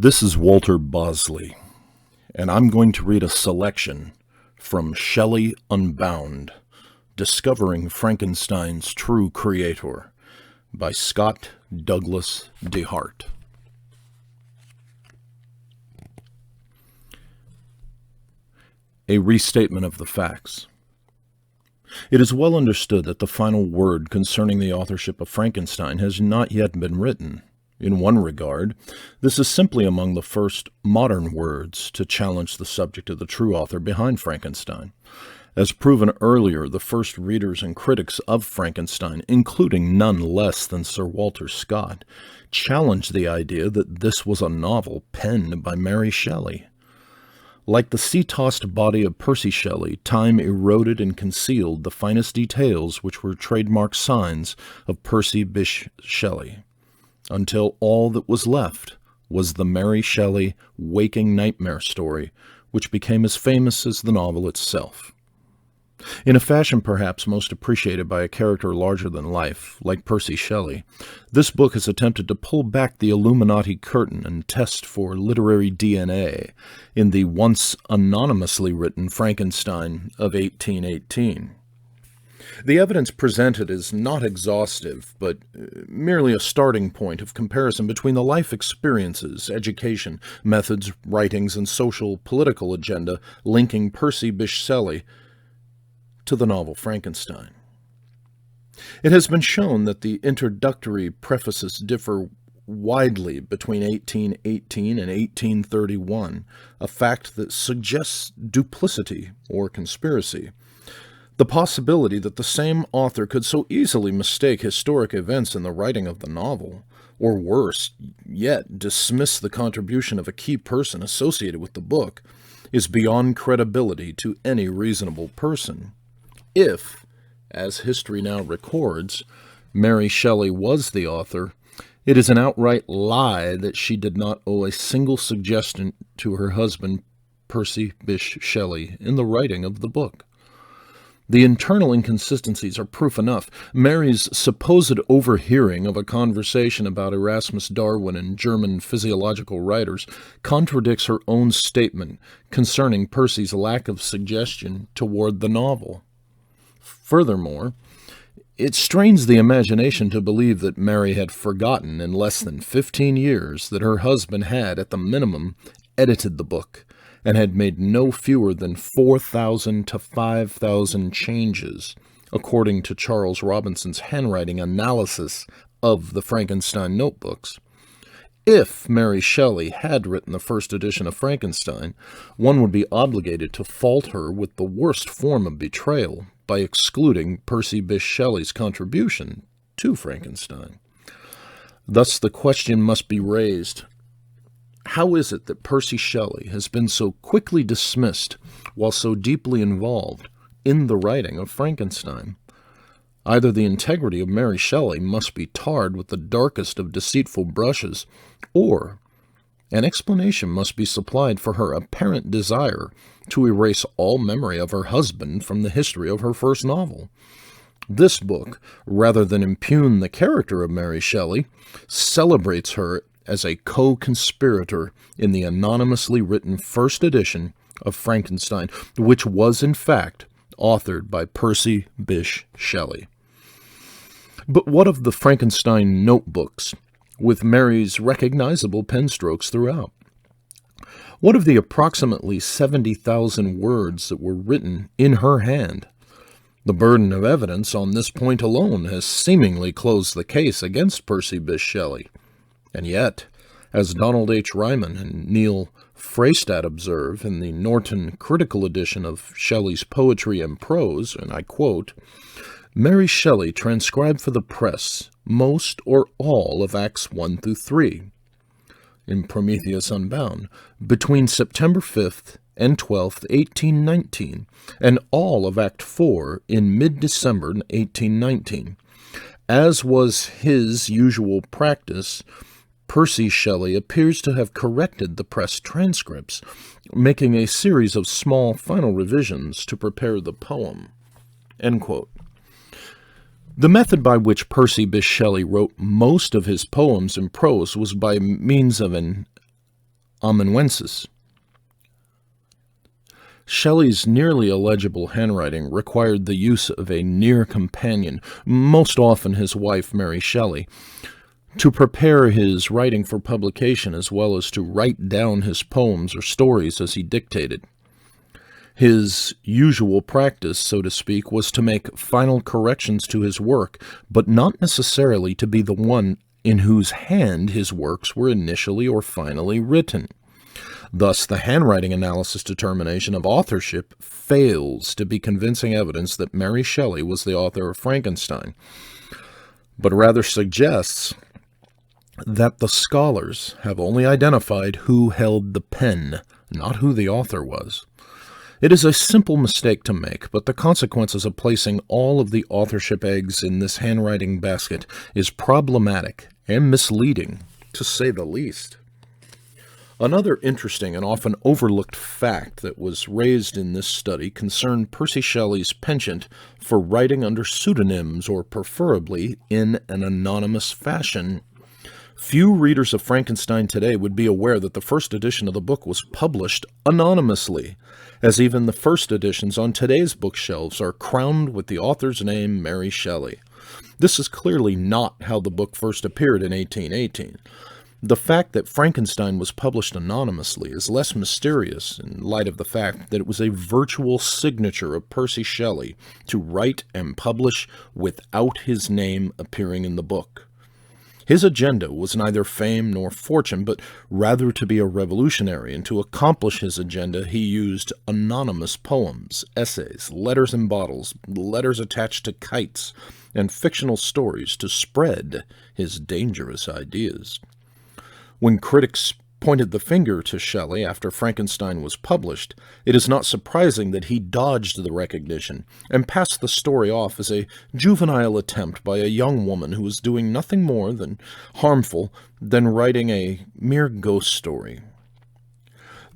This is Walter Bosley, and I'm going to read a selection from Shelley Unbound, Discovering Frankenstein's True Creator, by Scott Douglas DeHart. A restatement of the facts. It is well understood that the final word concerning the authorship of Frankenstein has not yet been written. In one regard, this is simply among the first modern words to challenge the subject of the true author behind Frankenstein. As proven earlier, the first readers and critics of Frankenstein, including none less than Sir Walter Scott, challenged the idea that this was a novel penned by Mary Shelley. Like the sea-tossed body of Percy Shelley, time eroded and concealed the finest details which were trademark signs of Percy Bysshe Shelley, until all that was left was the Mary Shelley waking nightmare story, which became as famous as the novel itself. In a fashion perhaps most appreciated by a character larger than life, like Percy Shelley, this book has attempted to pull back the Illuminati curtain and test for literary DNA in the once anonymously written Frankenstein of 1818. The evidence presented is not exhaustive, but merely a starting point of comparison between the life experiences, education, methods, writings, and social political agenda linking Percy Bysshe Shelley to the novel Frankenstein. It has been shown that the introductory prefaces differ widely between 1818 and 1831, a fact that suggests duplicity or conspiracy. The possibility that the same author could so easily mistake historic events in the writing of the novel, or worse yet, dismiss the contribution of a key person associated with the book, is beyond credibility to any reasonable person. If, as history now records, Mary Shelley was the author, it is an outright lie that she did not owe a single suggestion to her husband, Percy Bysshe Shelley, in the writing of the book. The internal inconsistencies are proof enough. Mary's supposed overhearing of a conversation about Erasmus Darwin and German physiological writers contradicts her own statement concerning Percy's lack of suggestion toward the novel. Furthermore, it strains the imagination to believe that Mary had forgotten in less than 15 years that her husband had, at the minimum, edited the book, and had made no fewer than 4,000 to 5,000 changes, according to Charles Robinson's handwriting analysis of the Frankenstein notebooks. If Mary Shelley had written the first edition of Frankenstein, one would be obligated to fault her with the worst form of betrayal by excluding Percy Bysshe Shelley's contribution to Frankenstein. Thus the question must be raised: how is it that Percy Shelley has been so quickly dismissed while so deeply involved in the writing of Frankenstein? Either the integrity of Mary Shelley must be tarred with the darkest of deceitful brushes, or an explanation must be supplied for her apparent desire to erase all memory of her husband from the history of her first novel. This book, rather than impugn the character of Mary Shelley, celebrates her as a co-conspirator in the anonymously written first edition of Frankenstein, which was in fact authored by Percy Bysshe Shelley. But what of the Frankenstein notebooks, with Mary's recognizable pen strokes throughout? What of the approximately 70,000 words that were written in her hand? The burden of evidence on this point alone has seemingly closed the case against Percy Bysshe Shelley. And yet, as Donald H. Ryman and Neil Freistad observe in the Norton Critical Edition of Shelley's Poetry and Prose, and I quote, "Mary Shelley transcribed for the press most or all of Acts 1 through 3 in Prometheus Unbound between September 5th and 12th, 1819, and all of Act 4 in mid-December 1819. As was his usual practice, Percy Shelley appears to have corrected the press transcripts, making a series of small final revisions to prepare the poem." End quote. The method by which Percy Bysshe Shelley wrote most of his poems in prose was by means of an amanuensis. Shelley's nearly illegible handwriting required the use of a near companion, most often his wife Mary Shelley, to prepare his writing for publication as well as to write down his poems or stories as he dictated. His usual practice, so to speak, was to make final corrections to his work, but not necessarily to be the one in whose hand his works were initially or finally written. Thus, the handwriting analysis determination of authorship fails to be convincing evidence that Mary Shelley was the author of Frankenstein, but rather suggests that the scholars have only identified who held the pen, not who the author was. It is a simple mistake to make, but the consequences of placing all of the authorship eggs in this handwriting basket is problematic and misleading, to say the least. Another interesting and often overlooked fact that was raised in this study concerned Percy Shelley's penchant for writing under pseudonyms or preferably in an anonymous fashion. Few readers of Frankenstein today would be aware that the first edition of the book was published anonymously, as even the first editions on today's bookshelves are crowned with the author's name, Mary Shelley. This is clearly not how the book first appeared in 1818. The fact that Frankenstein was published anonymously is less mysterious in light of the fact that it was a virtual signature of Percy Shelley to write and publish without his name appearing in the book. His agenda was neither fame nor fortune, but rather to be a revolutionary, and to accomplish his agenda he used anonymous poems, essays, letters in bottles, letters attached to kites, and fictional stories to spread his dangerous ideas. When critics pointed the finger to Shelley after Frankenstein was published, it is not surprising that he dodged the recognition and passed the story off as a juvenile attempt by a young woman who was doing nothing more than harmful than writing a mere ghost story.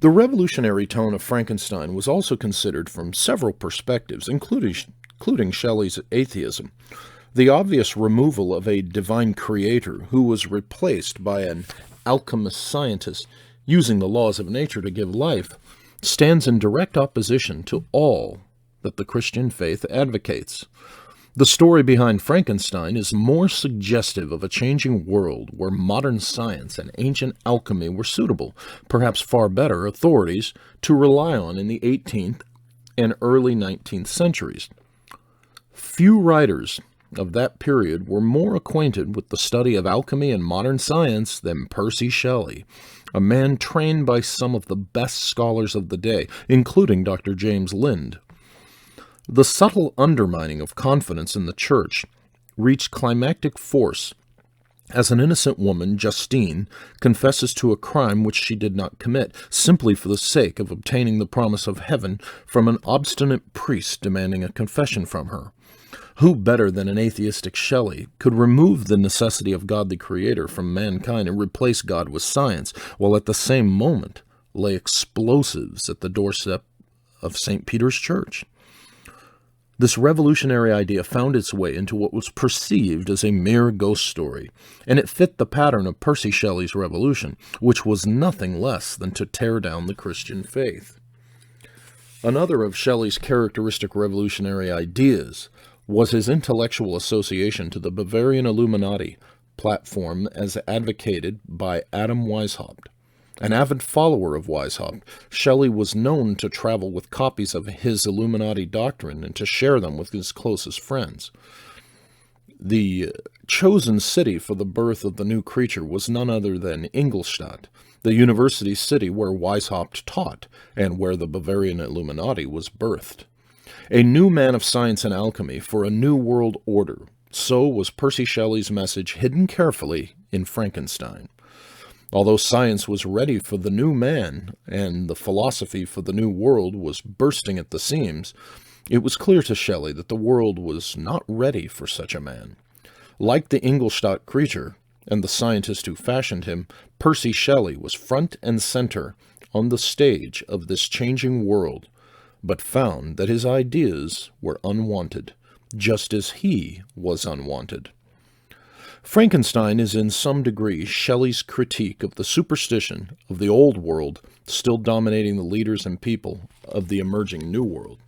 The revolutionary tone of Frankenstein was also considered from several perspectives, including Shelley's atheism. The obvious removal of a divine creator who was replaced by an alchemist scientist using the laws of nature to give life stands in direct opposition to all that the Christian faith advocates. The story behind Frankenstein is more suggestive of a changing world where modern science and ancient alchemy were suitable, perhaps far better authorities to rely on in the 18th and early 19th centuries. Few writers of that period were more acquainted with the study of alchemy and modern science than Percy Shelley, a man trained by some of the best scholars of the day, including Dr. James Lind. The subtle undermining of confidence in the church reached climactic force as an innocent woman, Justine, confesses to a crime which she did not commit, simply for the sake of obtaining the promise of heaven from an obstinate priest demanding a confession from her. Who better than an atheistic Shelley could remove the necessity of God the Creator from mankind and replace God with science, while at the same moment lay explosives at the doorstep of St. Peter's Church? This revolutionary idea found its way into what was perceived as a mere ghost story, and it fit the pattern of Percy Shelley's revolution, which was nothing less than to tear down the Christian faith. Another of Shelley's characteristic revolutionary ideas was his intellectual association to the Bavarian Illuminati platform as advocated by Adam Weishaupt. An avid follower of Weishaupt, Shelley was known to travel with copies of his Illuminati doctrine and to share them with his closest friends. The chosen city for the birth of the new creature was none other than Ingolstadt, the university city where Weishaupt taught and where the Bavarian Illuminati was birthed. A new man of science and alchemy for a new world order. So was Percy Shelley's message, hidden carefully in Frankenstein. Although science was ready for the new man and the philosophy for the new world was bursting at the seams, it was clear to Shelley that the world was not ready for such a man. Like the Ingolstadt creature and the scientist who fashioned him, Percy Shelley was front and center on the stage of this changing world, but found that his ideas were unwanted, just as he was unwanted. Frankenstein is in some degree Shelley's critique of the superstition of the old world still dominating the leaders and people of the emerging new world.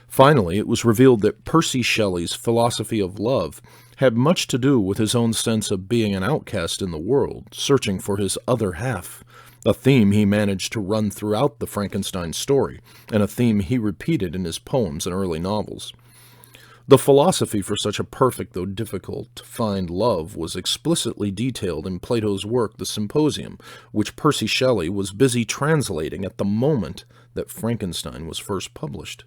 Finally, it was revealed that Percy Shelley's philosophy of love had much to do with his own sense of being an outcast in the world, searching for his other half, a theme he managed to run throughout the Frankenstein story, and a theme he repeated in his poems and early novels. The philosophy for such a perfect, though difficult-to-find love was explicitly detailed in Plato's work, The Symposium, which Percy Shelley was busy translating at the moment that Frankenstein was first published.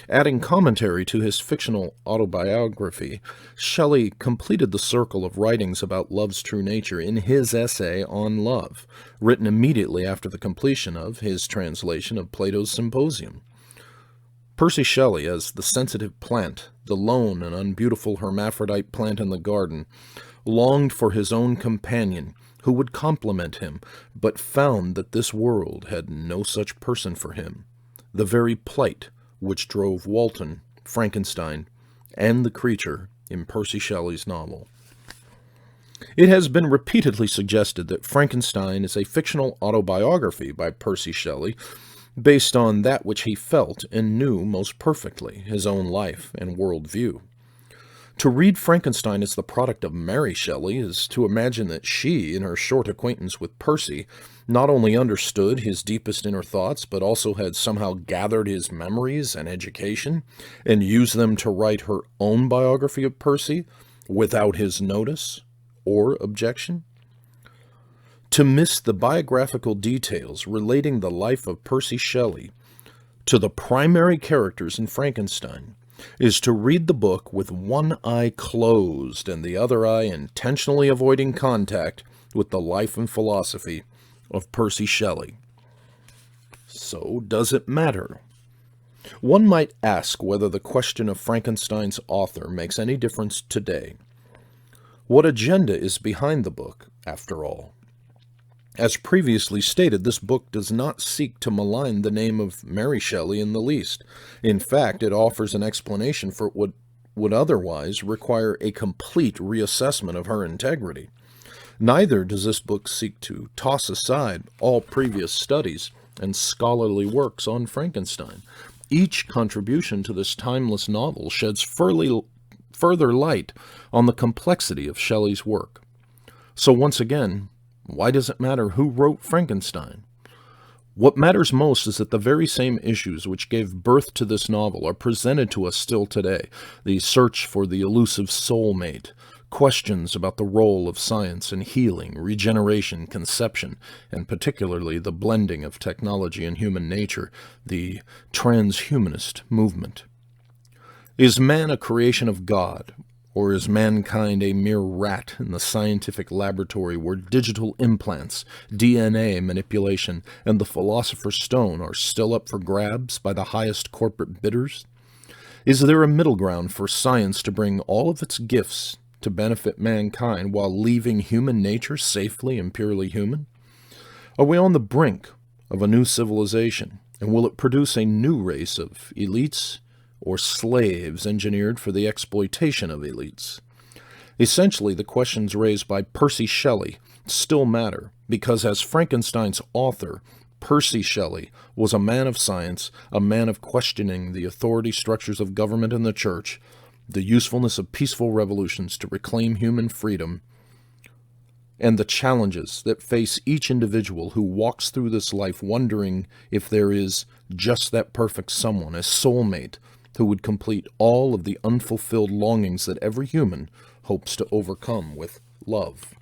Adding commentary to his fictional autobiography, Shelley completed the circle of writings about love's true nature in his essay on love, written immediately after the completion of his translation of Plato's Symposium. Percy Shelley, as the sensitive plant, the lone and unbeautiful hermaphrodite plant in the garden, longed for his own companion who would complement him, but found that this world had no such person for him, the very plight which drove Walton, Frankenstein, and the creature in Percy Shelley's novel. It has been repeatedly suggested that Frankenstein is a fictional autobiography by Percy Shelley, based on that which he felt and knew most perfectly, his own life and worldview. To read Frankenstein as the product of Mary Shelley is to imagine that she, in her short acquaintance with Percy, not only understood his deepest inner thoughts, but also had somehow gathered his memories and education, and used them to write her own biography of Percy, without his notice or objection. To miss the biographical details relating the life of Percy Shelley to the primary characters in Frankenstein is to read the book with one eye closed and the other eye intentionally avoiding contact with the life and philosophy of Percy Shelley. So, does it matter? One might ask whether the question of Frankenstein's author makes any difference today. What agenda is behind the book, after all? As previously stated, this book does not seek to malign the name of Mary Shelley in the least. In fact, it offers an explanation for what would otherwise require a complete reassessment of her integrity. Neither does this book seek to toss aside all previous studies and scholarly works on Frankenstein. Each contribution to this timeless novel sheds further light on the complexity of Shelley's work. So once again, why does it matter who wrote Frankenstein? What matters most is that the very same issues which gave birth to this novel are presented to us still today. The search for the elusive soulmate, questions about the role of science in healing, regeneration, conception, and particularly the blending of technology and human nature, the transhumanist movement. Is man a creation of God? Or is mankind a mere rat in the scientific laboratory where digital implants, DNA manipulation, and the philosopher's stone are still up for grabs by the highest corporate bidders? Is there a middle ground for science to bring all of its gifts to benefit mankind while leaving human nature safely and purely human? Are we on the brink of a new civilization, and will it produce a new race of elites or slaves engineered for the exploitation of elites? Essentially, the questions raised by Percy Shelley still matter, because as Frankenstein's author, Percy Shelley was a man of science, a man of questioning the authority structures of government and the church, the usefulness of peaceful revolutions to reclaim human freedom, and the challenges that face each individual who walks through this life wondering if there is just that perfect someone, a soulmate, who would complete all of the unfulfilled longings that every human hopes to overcome with love.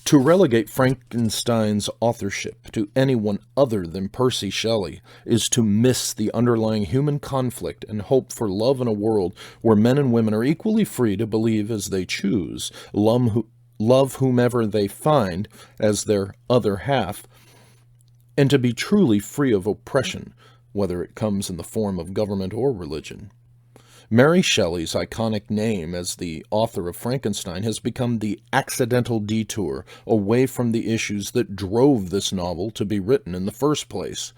To relegate Frankenstein's authorship to anyone other than Percy Shelley is to miss the underlying human conflict and hope for love in a world where men and women are equally free to believe as they choose, love whomever they find as their other half, and to be truly free of oppression, whether it comes in the form of government or religion. Mary Shelley's iconic name as the author of Frankenstein has become the accidental detour away from the issues that drove this novel to be written in the first place,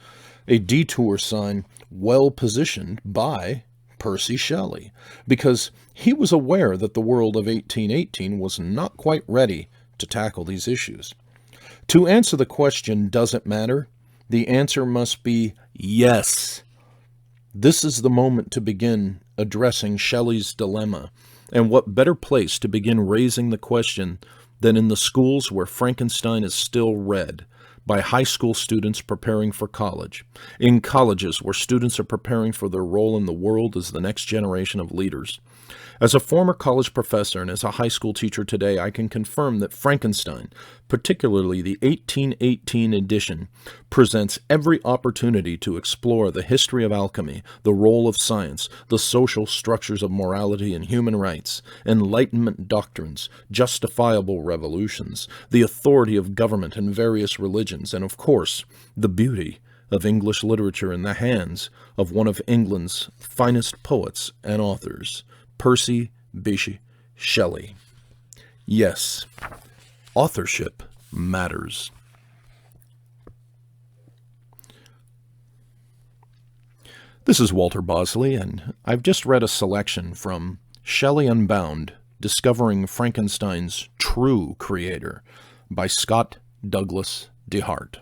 a detour sign well positioned by Percy Shelley, because he was aware that the world of 1818 was not quite ready to tackle these issues. To answer the question, does it matter? The answer must be yes. This is the moment to begin addressing Shelley's dilemma, and what better place to begin raising the question than in the schools where Frankenstein is still read, by high school students preparing for college, in colleges where students are preparing for their role in the world as the next generation of leaders. As a former college professor and as a high school teacher today, I can confirm that Frankenstein, particularly the 1818 edition, presents every opportunity to explore the history of alchemy, the role of science, the social structures of morality and human rights, Enlightenment doctrines, justifiable revolutions, the authority of government and various religions, and, of course, the beauty of English literature in the hands of one of England's finest poets and authors, Percy Bysshe Shelley. Yes, authorship matters. This is Walter Bosley, and I've just read a selection from Shelley Unbound, Discovering Frankenstein's True Creator by Scott Douglas DeHart.